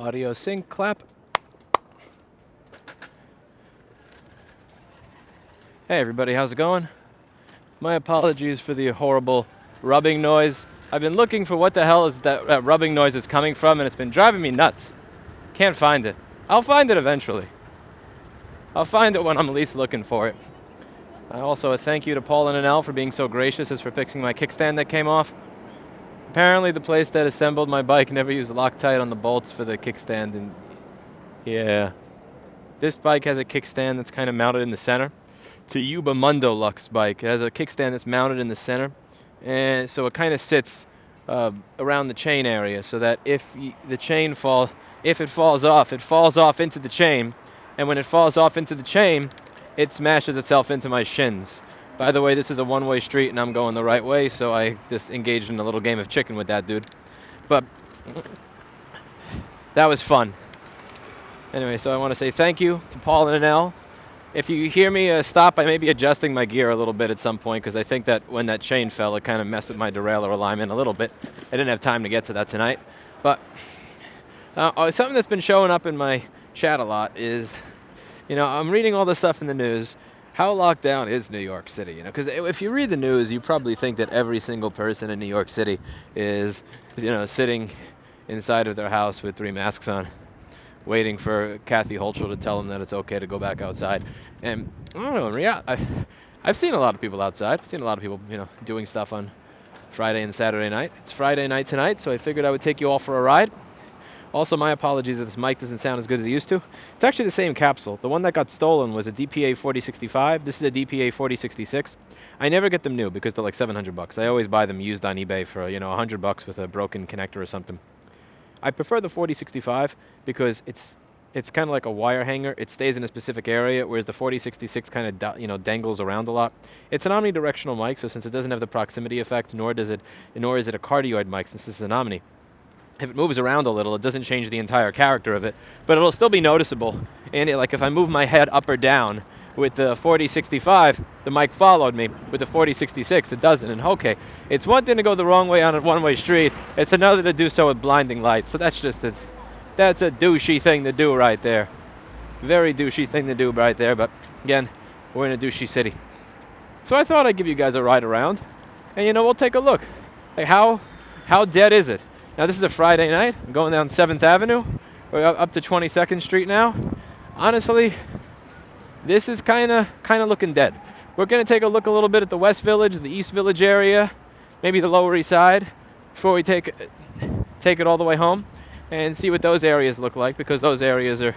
Audio sync, clap. Hey everybody, how's it going? My apologies for the horrible rubbing noise. I've been looking for what the hell is that rubbing noise is coming from, and it's been driving me nuts. Can't find it. I'll find it eventually. I'll find it when I'm least looking for it. Also a thank you to Paul and Anel for being so gracious as for fixing my kickstand that came off. Apparently the place that assembled my bike never used Loctite on the bolts for the kickstand, and yeah. This bike has a kickstand that's kind of mounted in the center. It's a Yuba Mundo Lux bike. It has a kickstand that's mounted in the center, and so it kind of sits around the chain area, so that if it falls off into the chain, and when it falls off into the chain, it smashes itself into my shins. By the way, this is a one-way street and I'm going the right way, so I just engaged in a little game of chicken with that dude. But that was fun. Anyway, so I want to say thank you to Paul and Anel. If you hear me stop, I may be adjusting my gear a little bit at some point, because I think that when that chain fell, it kind of messed with my derailleur alignment a little bit. I didn't have time to get to that tonight. But something that's been showing up in my chat a lot is, I'm reading all this stuff in the news. How locked down is New York City? Because if you read the news, you probably think that every single person in New York City is, sitting inside of their house with 3 masks on, waiting for Kathy Holtrell to tell them that it's okay to go back outside. And I don't know, in reality, I've seen a lot of people outside. I've seen a lot of people, doing stuff on Friday and Saturday night. It's Friday night tonight, so I figured I would take you all for a ride. Also, my apologies if this mic doesn't sound as good as it used to. It's actually the same capsule. The one that got stolen was a DPA 4065. This is a DPA 4066. I never get them new because they're like $700. I always buy them used on eBay for, $100 with a broken connector or something. I prefer the 4065 because it's kind of like a wire hanger. It stays in a specific area, whereas the 4066 kind of dangles around a lot. It's an omnidirectional mic, so since it doesn't have the proximity effect, nor is it a cardioid mic, since this is an omni. If it moves around a little, it doesn't change the entire character of it, but it'll still be noticeable. And like if I move my head up or down with the 4065, the mic followed me. With the 4066, it doesn't. And okay, it's one thing to go the wrong way on a one-way street. It's another to do so with blinding lights. So that's a douchey thing to do right there. Very douchey thing to do right there. But again, we're in a douchey city. So I thought I'd give you guys a ride around, and we'll take a look. Like how dead is it? Now this is a Friday night. I'm going down 7th Avenue. We're up to 22nd Street now. Honestly, this is kind of looking dead. We're going to take a look a little bit at the West Village, the East Village area, maybe the Lower East Side, before we take it all the way home and see what those areas look like, because those areas are,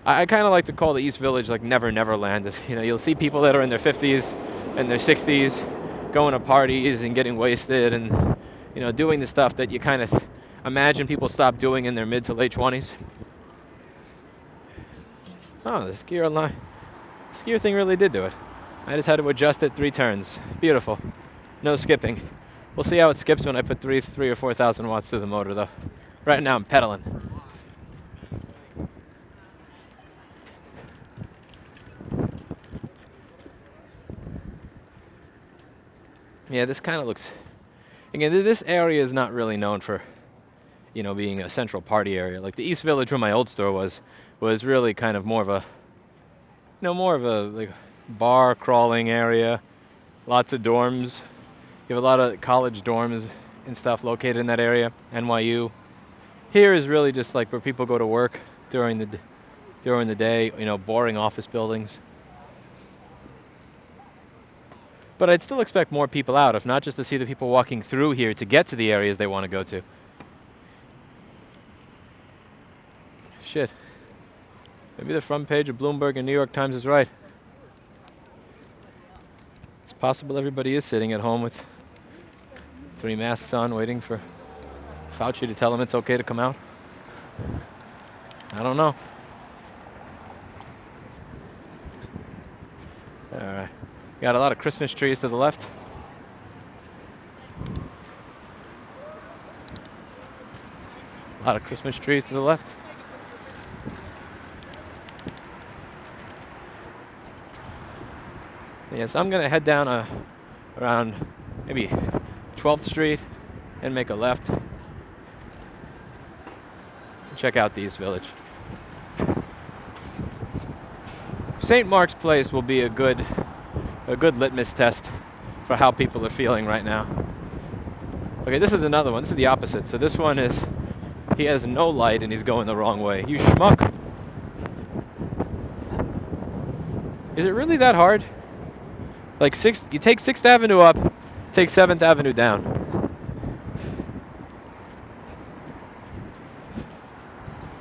I kind of like to call the East Village like Never Land. You'll see people that are in their 50s and their 60s going to parties and getting wasted and doing the stuff that you kind of imagine people stop doing in their mid to late 20s. Oh, the skier thing really did do it. I just had to adjust it 3 turns. Beautiful. No skipping. We'll see how it skips when I put 3 or 4,000 watts through the motor, though. Right now I'm pedaling. Yeah, this kind of looks... Again, this area is not really known for, being a central party area. Like the East Village, where my old store was really kind of more of a like bar crawling area. Lots of dorms. You have a lot of college dorms and stuff located in that area. NYU. Here is really just like where people go to work during the day. Boring office buildings. But I'd still expect more people out, if not just to see the people walking through here to get to the areas they want to go to. Shit. Maybe the front page of Bloomberg and New York Times is right. It's possible everybody is sitting at home with 3 masks on, waiting for Fauci to tell them it's okay to come out. I don't know. All right. Got a lot of Christmas trees to the left. A lot of Christmas trees to the left. Yeah, so I'm going to head down around maybe 12th Street and make a left. check out the East Village. St. Mark's Place will be a good litmus test for how people are feeling right now. Okay, this is another one. This is the opposite. So this one is, he has no light and he's going the wrong way. You schmuck. Is it really that hard? Like you take 6th Avenue up, take 7th Avenue down.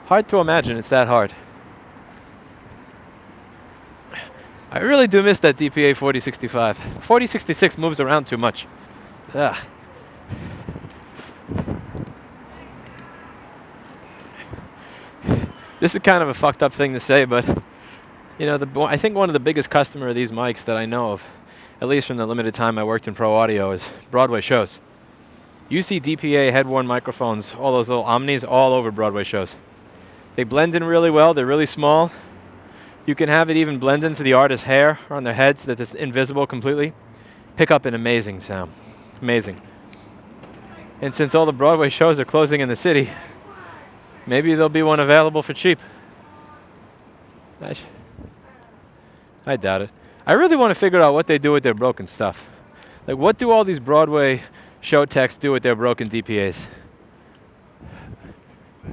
Hard to imagine it's that hard. I really do miss that DPA 4065. 4066 moves around too much. Ugh. This is kind of a fucked up thing to say, but you know, I think one of the biggest customer of these mics that I know of, at least from the limited time I worked in pro audio, is Broadway shows. You see DPA head-worn microphones, all those little Omnis, all over Broadway shows. They blend in really well. They're really small. You can have it even blend into the artist's hair or on their heads that it's invisible completely. Pick up an amazing sound. Amazing. And since all the Broadway shows are closing in the city, maybe there'll be one available for cheap. I doubt it. I really want to figure out what they do with their broken stuff. Like, what do all these Broadway show techs do with their broken DPAs?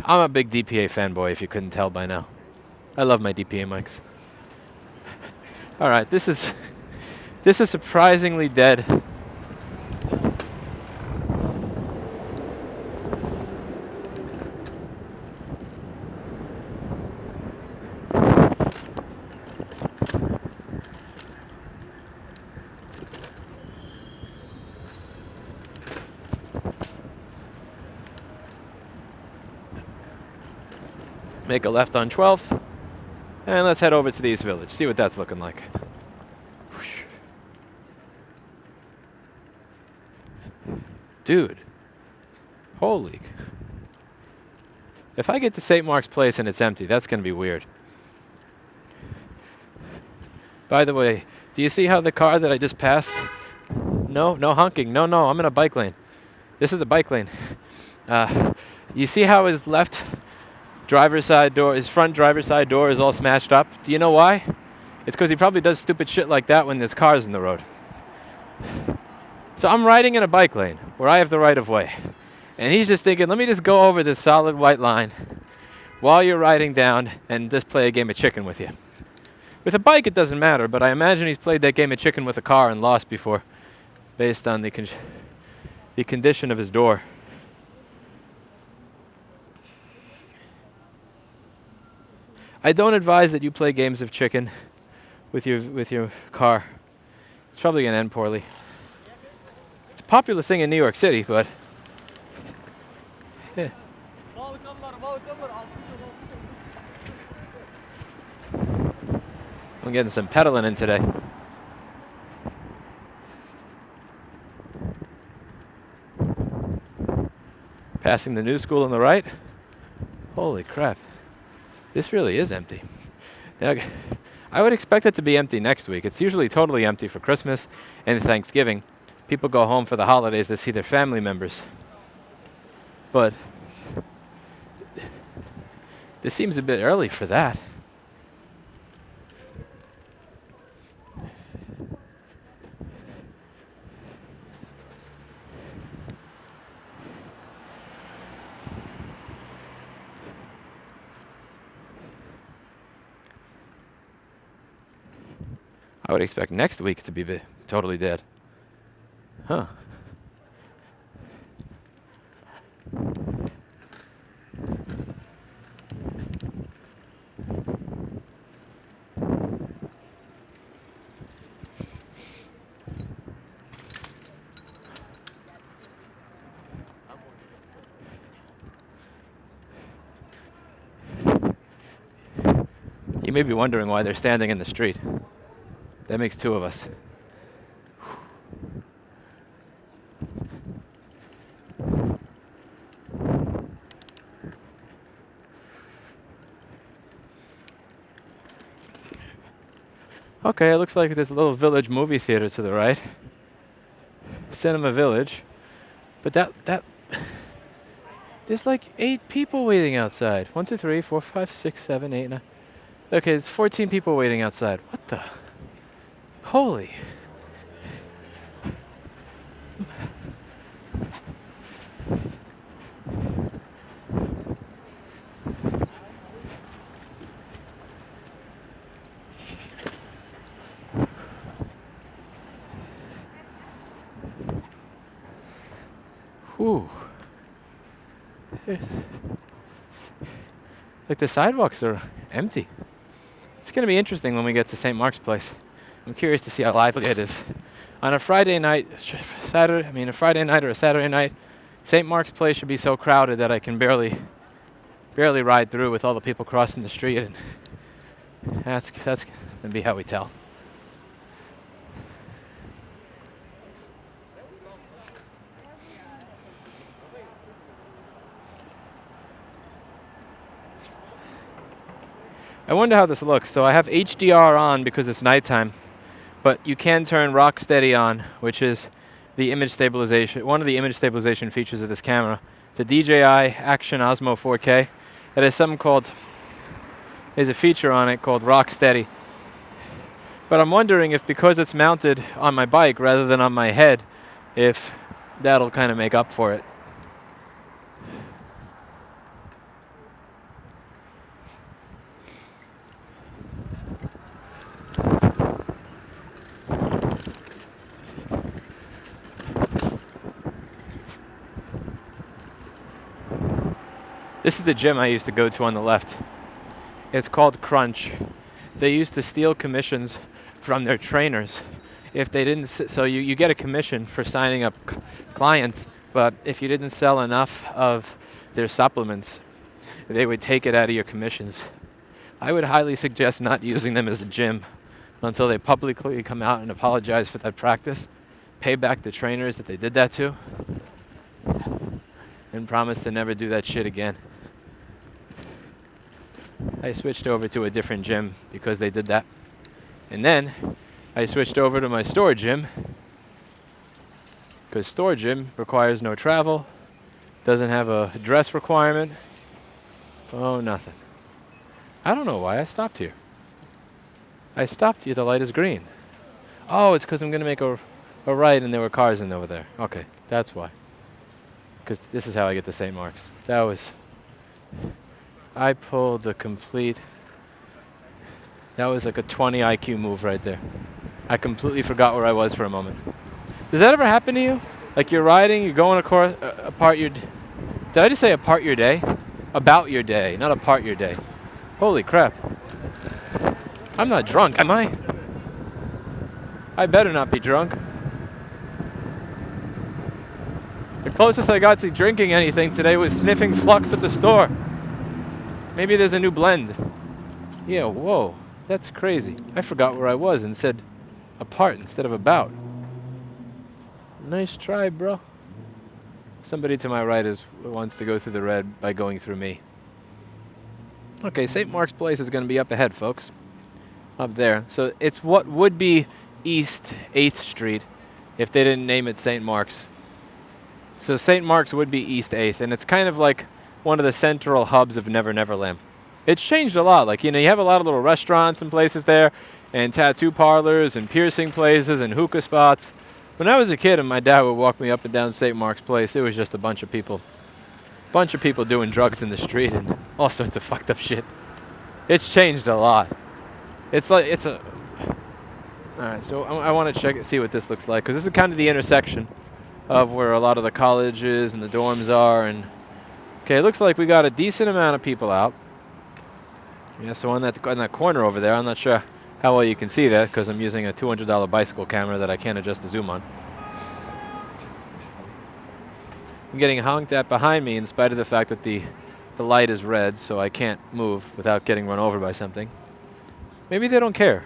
I'm a big DPA fanboy, if you couldn't tell by now. I love my DPA mics. All right, this is surprisingly dead. Make a left on 12th, and let's head over to the East Village, see what that's looking like. Dude, holy. If I get to St. Mark's Place and it's empty, that's going to be weird. By the way, do you see how the car that I just passed? No honking. No, I'm in a bike lane. This is a bike lane. You see how his left driver's side door, his front driver's side door is all smashed up? Do you know why? It's because he probably does stupid shit like that when there's cars in the road. So I'm riding in a bike lane where I have the right of way. And he's just thinking, let me just go over this solid white line while you're riding down and just play a game of chicken with you. With a bike, it doesn't matter, but I imagine he's played that game of chicken with a car and lost before, based on the condition of his door. I don't advise that you play games of chicken with your car. It's probably going to end poorly. It's a popular thing in New York City, but yeah. I'm getting some pedaling in today. Passing the new school on the right. Holy crap. This really is empty. Now, I would expect it to be empty next week. It's usually totally empty for Christmas and Thanksgiving. People go home for the holidays to see their family members. But this seems a bit early for that. I would expect next week to be totally dead. Huh. You may be wondering why they're standing in the street. That makes two of us. Okay, it looks like there's a little Village movie theater to the right. Cinema Village. But There's like 8 people waiting outside. 1, 2, 3, 4, 5, 6, 7, 8, 9. Okay, there's 14 people waiting outside. What the? Holy. Whew. Like the sidewalks are empty. It's going to be interesting when we get to St. Mark's Place. I'm curious to see how lively it is. On a Friday night, a Friday night or a Saturday night, St. Mark's Place should be so crowded that I can barely ride through with all the people crossing the street, and that's going to be how we tell. I wonder how this looks. So I have HDR on because it's nighttime, but you can turn rock steady on, which is the image stabilization, one of the image stabilization features of this camera. It's a DJI Action Osmo 4K. It has something called, there's a feature on it called rock steady. But I'm wondering if because it's mounted on my bike rather than on my head, if that'll kind of make up for it. This is the gym I used to go to on the left. It's called Crunch. They used to steal commissions from their trainers. If they didn't, so you get a commission for signing up clients, but if you didn't sell enough of their supplements, they would take it out of your commissions. I would highly suggest not using them as a gym until they publicly come out and apologize for that practice, pay back the trainers that they did that to, and promise to never do that shit again. I switched over to a different gym because they did that. And then I switched over to my store gym because store gym requires no travel, doesn't have a dress requirement. Oh, nothing. I don't know why I stopped here. I stopped here, the light is green. Oh, it's because I'm going to make a right and there were cars in over there. Okay, that's why. Because this is how I get to St. Mark's. I pulled a complete, that was like a 20 IQ move right there. I completely forgot where I was for a moment. Does that ever happen to you? Like you're riding, you're going apart your, did I just say apart your day? About your day, not apart your day. Holy crap. I'm not drunk, am I? I better not be drunk. The closest I got to drinking anything today was sniffing Flux at the store. Maybe there's a new blend. Yeah, whoa, that's crazy. I forgot where I was and said apart instead of about. Nice try, bro. Somebody to my right wants to go through the red by going through me. Okay, St. Mark's Place is going to be up ahead, folks. Up there. So it's what would be East 8th Street if they didn't name it St. Mark's. So St. Mark's would be East 8th, and it's kind of like one of the central hubs of Never Never Land. It's changed a lot. Like, you have a lot of little restaurants and places there, and tattoo parlors and piercing places and hookah spots. When I was a kid and my dad would walk me up and down St. Mark's Place, it was just a bunch of people doing drugs in the street and all sorts of fucked up shit. It's changed a lot. All right, so I want to see what this looks like, because this is kind of the intersection of where a lot of the colleges and the dorms are. And okay, it looks like we got a decent amount of people out. Yeah, so on that corner over there, I'm not sure how well you can see that because I'm using a $200 bicycle camera that I can't adjust the zoom on. I'm getting honked at behind me in spite of the fact that the light is red, so I can't move without getting run over by something. Maybe they don't care.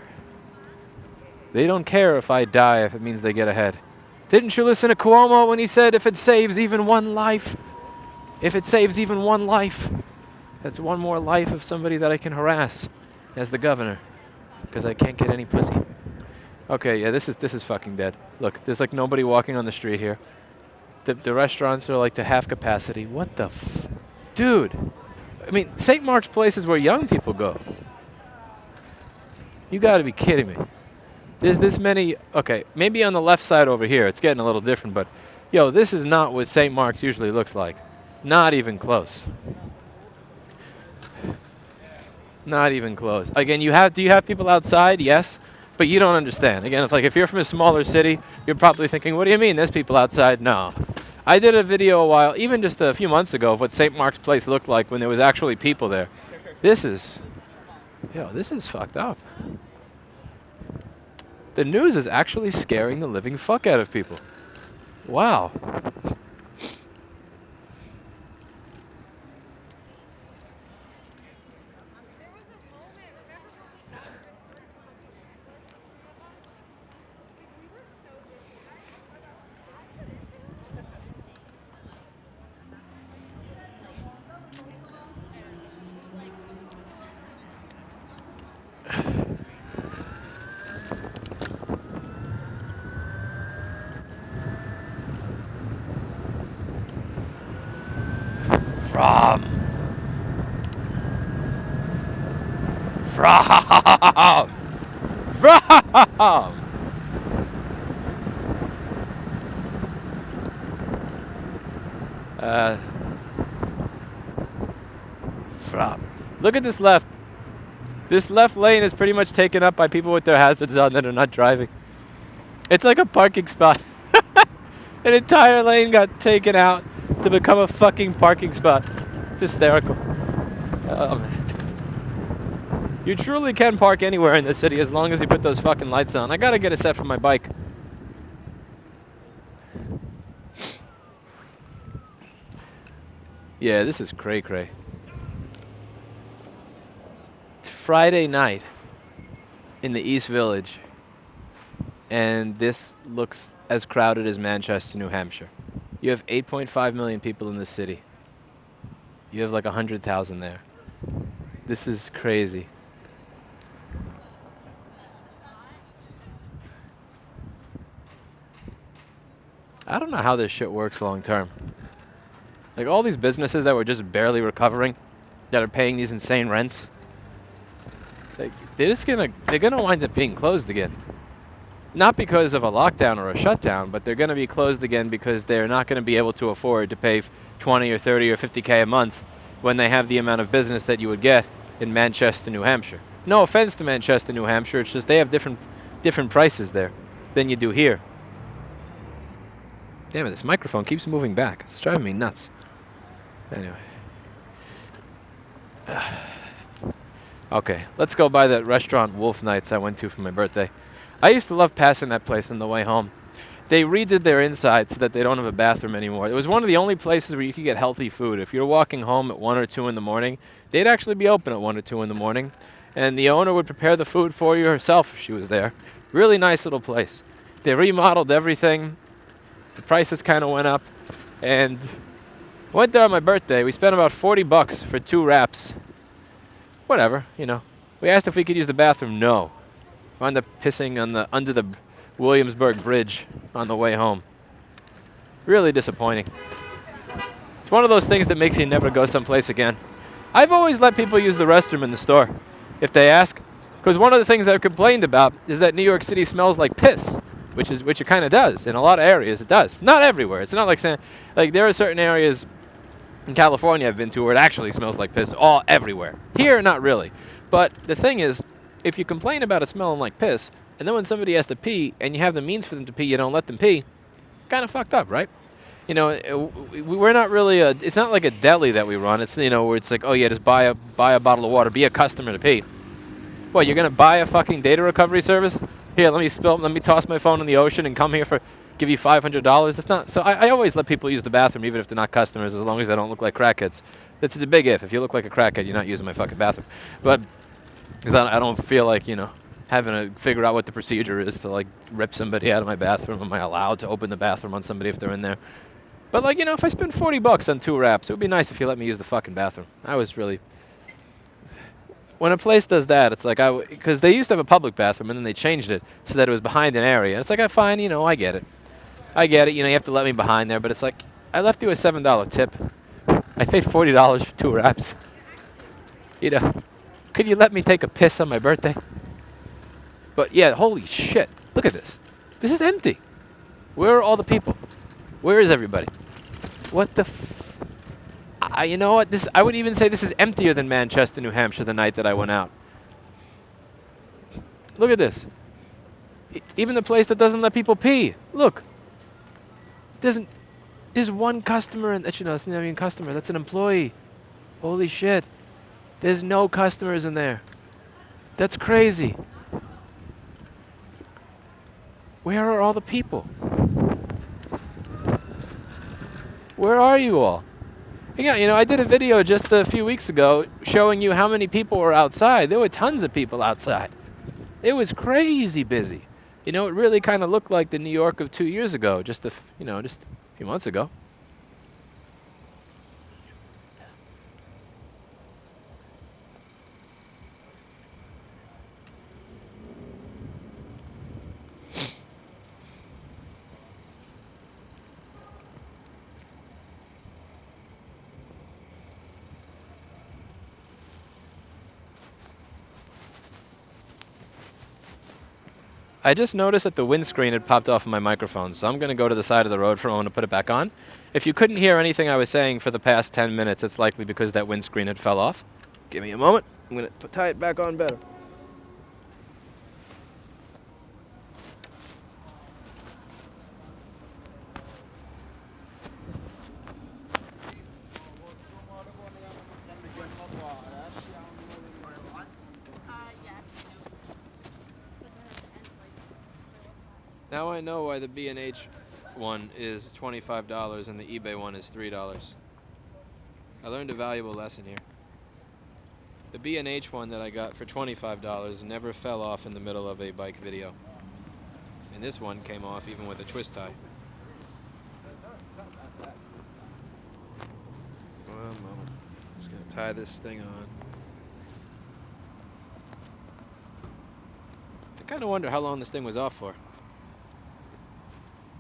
They don't care if I die if it means they get ahead. Didn't you listen to Cuomo when he said if it saves even one life, that's one more life of somebody that I can harass as the governor, because I can't get any pussy. Okay, yeah, this is fucking dead. Look, there's like nobody walking on the street here. The restaurants are like to half capacity. What the dude? I mean, St. Mark's Place is where young people go. You got to be kidding me. There's this many. Okay, maybe on the left side over here, it's getting a little different, but yo, this is not what St. Mark's usually looks like. Not even close. Not even close. Again, do you have people outside? Yes. But you don't understand. Again, if you're from a smaller city, you're probably thinking, what do you mean there's people outside? No. I did a video even just a few months ago, of what St. Mark's Place looked like when there was actually people there. This is fucked up. The news is actually scaring the living fuck out of people. Wow. Look at this left. This left lane is pretty much taken up by people with their hazards on that are not driving. It's like a parking spot. An entire lane got taken out to become a fucking parking spot. It's hysterical. Oh, man. You truly can park anywhere in this city as long as you put those fucking lights on. I gotta get a set for my bike. Yeah, this is cray-cray. It's Friday night in the East Village, and this looks as crowded as Manchester, New Hampshire. You have 8.5 million people in this city. You have like 100,000 there. This is crazy. I don't know how this shit works long term. Like all these businesses that were just barely recovering, that are paying these insane rents, like they're gonna wind up being closed again. Not because of a lockdown or a shutdown, but they're gonna be closed again because they're not gonna be able to afford to pay 20 or 30 or 50K a month when they have the amount of business that you would get in Manchester, New Hampshire. No offense to Manchester, New Hampshire, it's just they have different prices there than you do here. Damn it, this microphone keeps moving back. It's driving me nuts. Anyway. Okay, let's go by that restaurant Wolf Nights I went to for my birthday. I used to love passing that place on the way home. They redid their inside so that they don't have a bathroom anymore. It was one of the only places where you could get healthy food. If you were walking home at 1 or 2 in the morning, they'd actually be open at 1 or 2 in the morning. And the owner would prepare the food for you herself if she was there. Really nice little place. They remodeled everything. The prices kind of went up. And I went there on my birthday. We spent about $40 for 2 wraps. Whatever, you know. We asked if we could use the bathroom. No. We wound up pissing under the Williamsburg Bridge on the way home. Really disappointing. It's one of those things that makes you never go someplace again. I've always let people use the restroom in the store if they ask, because one of the things I've complained about is that New York City smells like piss, which it kind of does. In a lot of areas it does. Not everywhere. It's not like saying, like there are certain areas in California I've been to where it actually smells like piss everywhere. Here, not really. But the thing is, if you complain about it smelling like piss, and then when somebody has to pee, and you have the means for them to pee, you don't let them pee, kind of fucked up, right? You know, we're not really it's not like a deli that we run. It's, you know, where it's like, oh yeah, just buy a bottle of water, be a customer to pee. What, you're going to buy a fucking data recovery service? Here, let me toss my phone in the ocean and come here give you $500. It's not. So I always let people use the bathroom, even if they're not customers, as long as they don't look like crackheads. That's a big if. If you look like a crackhead, you're not using my fucking bathroom. But because I don't feel like, you know, having to figure out what the procedure is to like rip somebody out of my bathroom. Am I allowed to open the bathroom on somebody if they're in there? But like, you know, if I spend $40 on 2 wraps, it would be nice if you let me use the fucking bathroom. I was really. When a place does that, it's like because they used to have a public bathroom and then they changed it so that it was behind an area. It's like, fine, you know, I get it. I get it. You know, you have to let me behind there, but it's like, I left you a $7 tip. I paid $40 for 2 wraps. You know, could you let me take a piss on my birthday? But yeah, holy shit. Look at this. This is empty. Where are all the people? Where is everybody? What the you know what? I would even say this is emptier than Manchester, New Hampshire the night that I went out. Look at this. Even the place that doesn't let people pee. Look. There's one customer, and you know, that's not even a customer. That's an employee. Holy shit. There's no customers in there. That's crazy. Where are all the people? Where are you all? Yeah, you know, I did a video just a few weeks ago showing you how many people were outside. There were tons of people outside. It was crazy busy. You know, it really kind of looked like the New York of 2 years ago, just a few months ago. I just noticed that the windscreen had popped off of my microphone, so I'm going to go to the side of the road for a moment to put it back on. If you couldn't hear anything I was saying for the past 10 minutes, it's likely because that windscreen had fell off. Give me a moment. I'm going to tie it back on better. Now I know why the B&H one is $25 and the eBay one is $3. I learned a valuable lesson here. The B&H one that I got for $25 never fell off in the middle of a bike video. And this one came off even with a twist tie. One moment. Just going to tie this thing on. I kind of wonder how long this thing was off for.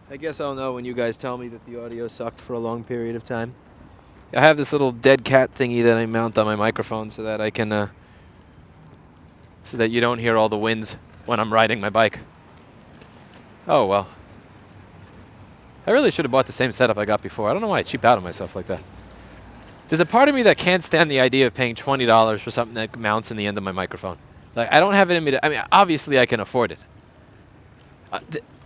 I guess I'll know when you guys tell me that the audio sucked for a long period of time. I have this little dead cat thingy that I mount on my microphone so that I can, so that you don't hear all the winds when I'm riding my bike. Oh, well. I really should have bought the same setup I got before. I don't know why I cheap out on myself like that. There's a part of me that can't stand the idea of paying $20 for something that mounts in the end of my microphone. Like, I don't have it in me to, I mean, obviously I can afford it.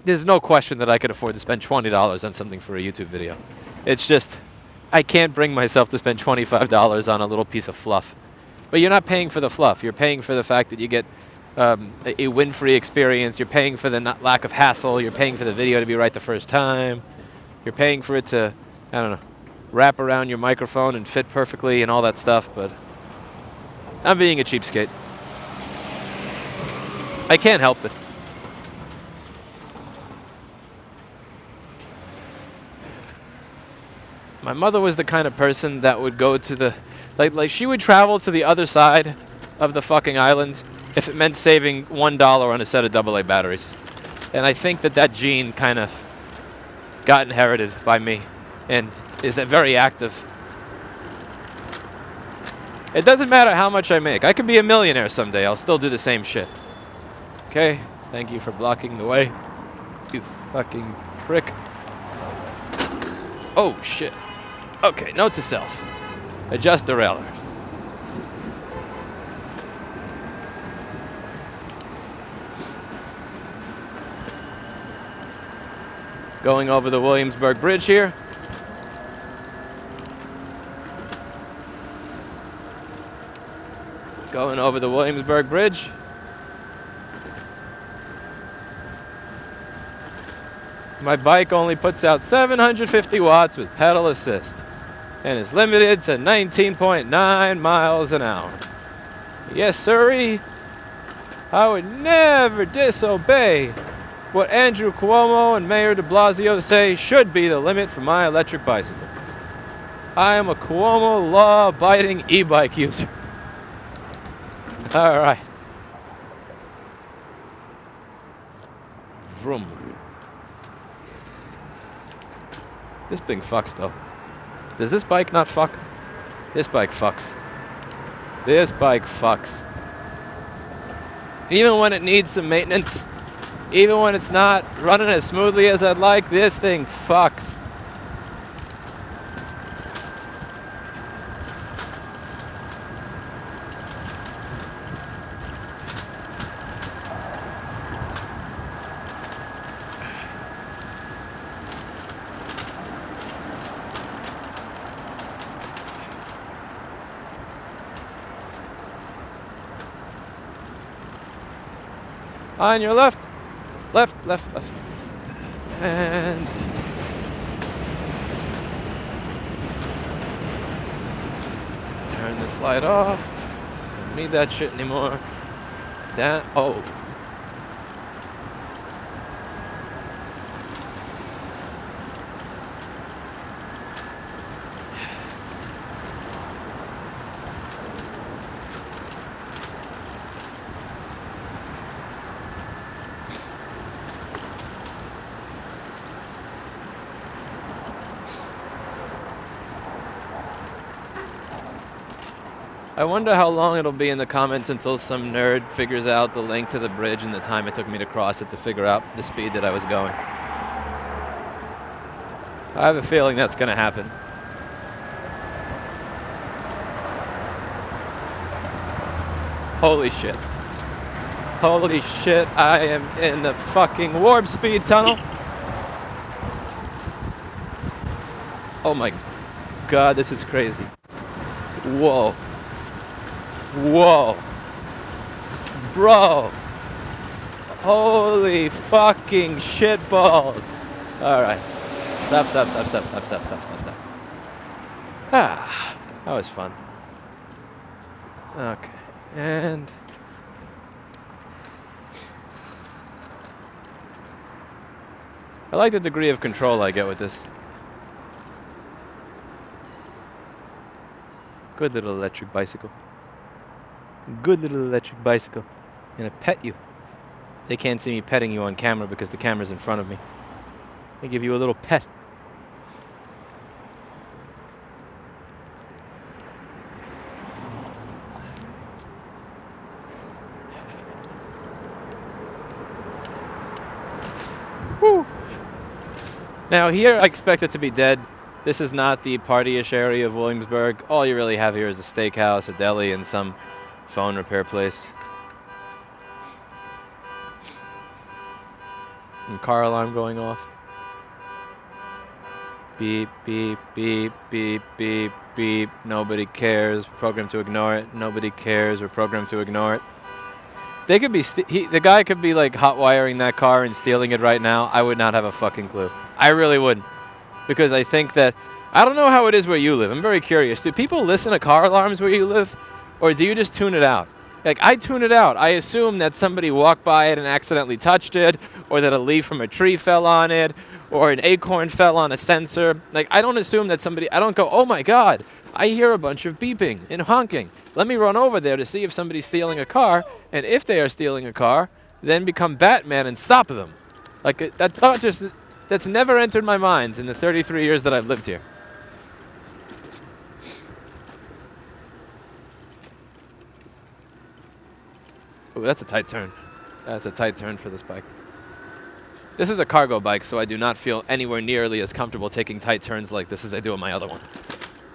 There's no question that I could afford to spend $20 on something for a YouTube video. It's just, I can't bring myself to spend $25 on a little piece of fluff. But you're not paying for the fluff. You're paying for the fact that you get a win-free experience. You're paying for the lack of hassle. You're paying for the video to be right the first time. You're paying for it to, I don't know, wrap around your microphone and fit perfectly and all that stuff. But I'm being a cheapskate. I can't help it. My mother was the kind of person that would go to the, like she would travel to the other side of the fucking island if it meant saving $1 on a set of AA batteries. And I think that gene kind of got inherited by me and is very active. It doesn't matter how much I make. I could be a millionaire someday. I'll still do the same shit. Okay, thank you for blocking the way. You fucking prick. Oh, shit. Okay, note to self. Adjust derailleur. Going over the Williamsburg Bridge here. Going over the Williamsburg Bridge. My bike only puts out 750 watts with pedal assist and is limited to 19.9 miles an hour. Yes, sirree. I would never disobey what Andrew Cuomo and Mayor de Blasio say should be the limit for my electric bicycle. I am a Cuomo law-abiding e-bike user. All right. Vroom. This thing fucks, though. Does this bike not fuck? This bike fucks. This bike fucks. Even when it needs some maintenance, even when it's not running as smoothly as I'd like, this thing fucks. On your left. Left, left, left. And turn this light off. Don't need that shit anymore. That, oh. I wonder how long it'll be in the comments until some nerd figures out the length of the bridge and the time it took me to cross it to figure out the speed that I was going. I have a feeling that's going to happen. Holy shit. Holy shit, I am in the fucking warp speed tunnel. Oh my god, this is crazy. Whoa. Whoa. Bro. Holy fucking shitballs. Alright. Stop. Ah, that was fun. Okay. And I like the degree of control I get with this. Good little electric bicycle. Good little electric bicycle. Gonna pet you. They can't see me petting you on camera because the camera's in front of me. They give you a little pet. Woo. Now here I expect it to be dead. This is not the party-ish area of Williamsburg. All you really have here is a steakhouse, a deli, and some phone repair place. And car alarm going off. Beep, beep, beep, beep, beep, beep. Nobody cares. Programmed to ignore it. Nobody cares. We're programmed to ignore it. They could be, the guy could be like hot wiring that car and stealing it right now. I would not have a fucking clue. I really wouldn't. Because I think that, I don't know how it is where you live. I'm very curious. Do people listen to car alarms where you live? Or do you just tune it out? Like, I tune it out. I assume that somebody walked by it and accidentally touched it, or that a leaf from a tree fell on it, or an acorn fell on a sensor. Like, I don't assume that somebody, I don't go, oh my God, I hear a bunch of beeping and honking. Let me run over there to see if somebody's stealing a car, and if they are stealing a car, then become Batman and stop them. Like, that thought just, that's never entered my mind in the 33 years that I've lived here. Ooh, that's a tight turn. That's a tight turn for this bike. This is a cargo bike, so I do not feel anywhere nearly as comfortable taking tight turns like this as I do on my other one.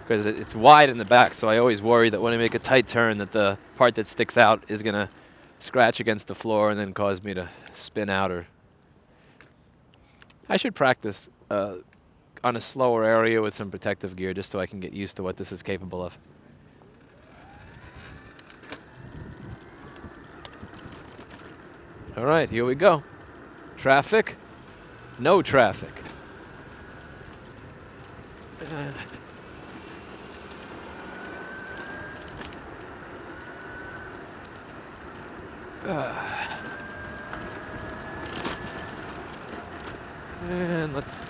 Because it's wide in the back, so I always worry that when I make a tight turn that the part that sticks out is going to scratch against the floor and then cause me to spin out. Or I should practice on a slower area with some protective gear just so I can get used to what this is capable of. All right, here we go. Traffic, no traffic. And let's see.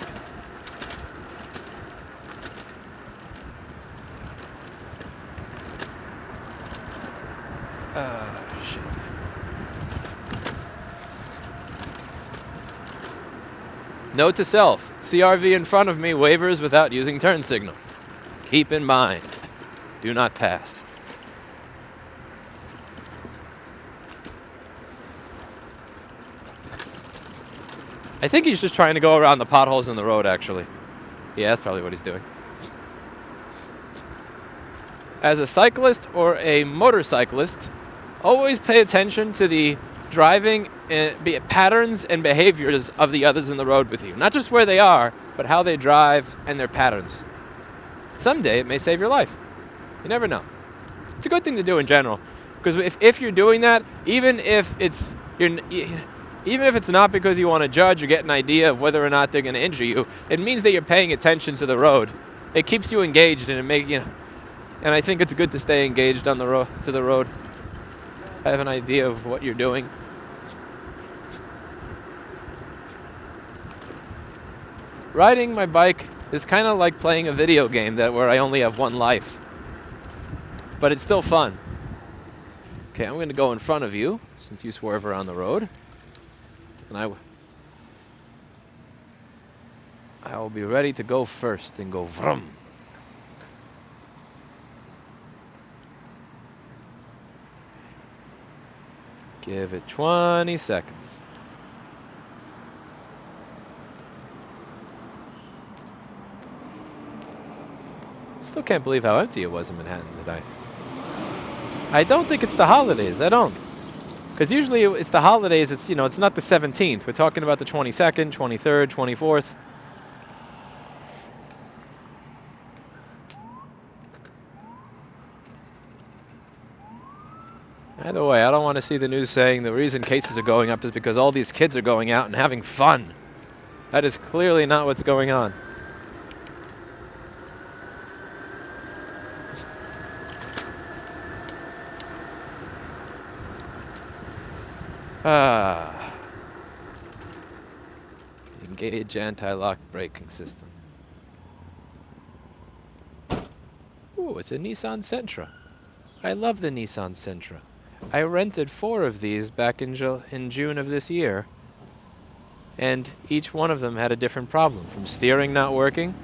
Shit. Note to self, CRV in front of me wavers without using turn signal. Keep in mind, do not pass. I think he's just trying to go around the potholes in the road, actually. Yeah, that's probably what he's doing. As a cyclist or a motorcyclist, always pay attention to the driving patterns and behaviors of the others in the road with you. Not just where they are, but how they drive and their patterns. Someday it may save your life. You never know. It's a good thing to do in general, because if you're doing that, even if it's not because you want to judge or get an idea of whether or not they're going to injure you, it means that you're paying attention to the road. It keeps you engaged, and and I think it's good to stay engaged on the road. Have an idea of what you're doing. Riding my bike is kind of like playing a video game where I only have one life. But it's still fun. Okay, I'm going to go in front of you since you swerve around the road. And I will be ready to go first and go vroom. Give it 20 seconds. Still can't believe how empty it was in Manhattan today. I don't think it's the holidays. I don't. Because usually it's the holidays. It's not the 17th. We're talking about the 22nd, 23rd, 24th. Either way, I don't want to see the news saying the reason cases are going up is because all these kids are going out and having fun. That is clearly not what's going on. Engage anti-lock braking system. Ooh, it's a Nissan Sentra. I love the Nissan Sentra. I rented 4 of these back in June of this year, and each one of them had a different problem, from steering not working,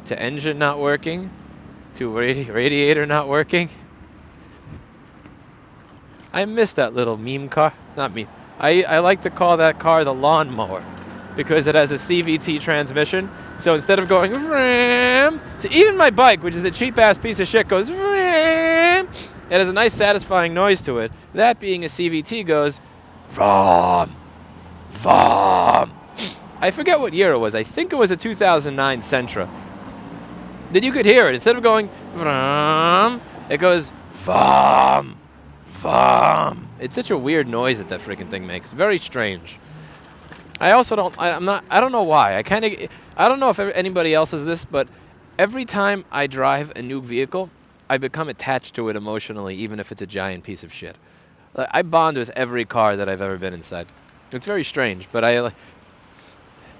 to engine not working, to radiator not working. I miss that little meme car. Not meme. I like to call that car the lawnmower, because it has a CVT transmission. So instead of going vroom, so even my bike, which is a cheap-ass piece of shit, goes vroom. It has a nice satisfying noise to it. That being a CVT goes vroom, vroom. I forget what year it was. I think it was a 2009 Sentra. Then you could hear it. Instead of going vroom, it goes vroom, vroom. It's such a weird noise that freaking thing makes. Very strange. I also I don't know why. I don't know if anybody else has this, but every time I drive a new vehicle, I become attached to it emotionally, even if it's a giant piece of shit. I bond with every car that I've ever been inside. It's very strange, but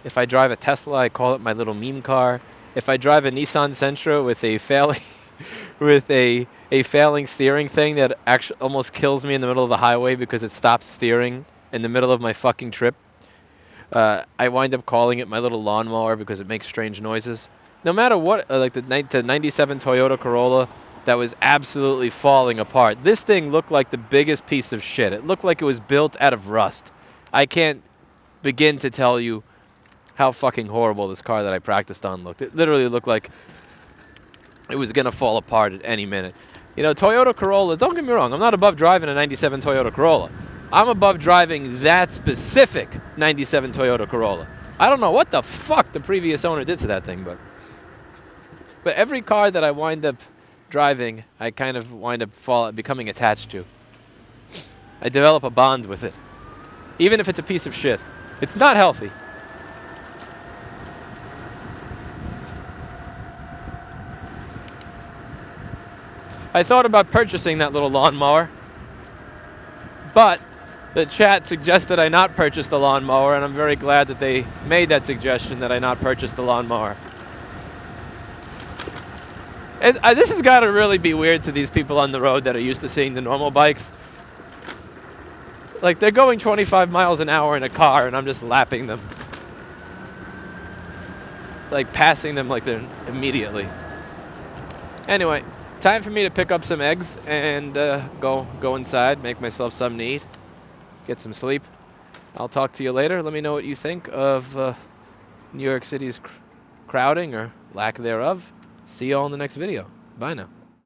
if I drive a Tesla, I call it my little meme car. If I drive a Nissan Sentra with a failing steering thing that actually almost kills me in the middle of the highway because it stops steering in the middle of my fucking trip, I wind up calling it my little lawnmower because it makes strange noises. No matter what, like the 97 Toyota Corolla that was absolutely falling apart. This thing looked like the biggest piece of shit. It looked like it was built out of rust. I can't begin to tell you how fucking horrible this car that I practiced on looked. It literally looked like it was going to fall apart at any minute. Toyota Corolla, don't get me wrong, I'm not above driving a 97 Toyota Corolla. I'm above driving that specific 97 Toyota Corolla. I don't know what the fuck the previous owner did to that thing, but every car that I wind up driving, I kind of wind up becoming attached to. I develop a bond with it, even if it's a piece of shit. It's not healthy. I thought about purchasing that little lawnmower, but the chat suggested I not purchase the lawnmower, and I'm very glad that they made that suggestion that I not purchase the lawnmower. And this has got to really be weird to these people on the road that are used to seeing the normal bikes. Like, they're going 25 miles an hour in a car, and I'm just lapping them. like passing them like they're immediately. Anyway, time for me to pick up some eggs and go inside, make myself something to eat, get some sleep. I'll talk to you later. Let me know what you think of New York City's crowding or lack thereof. See you all in the next video. Bye now.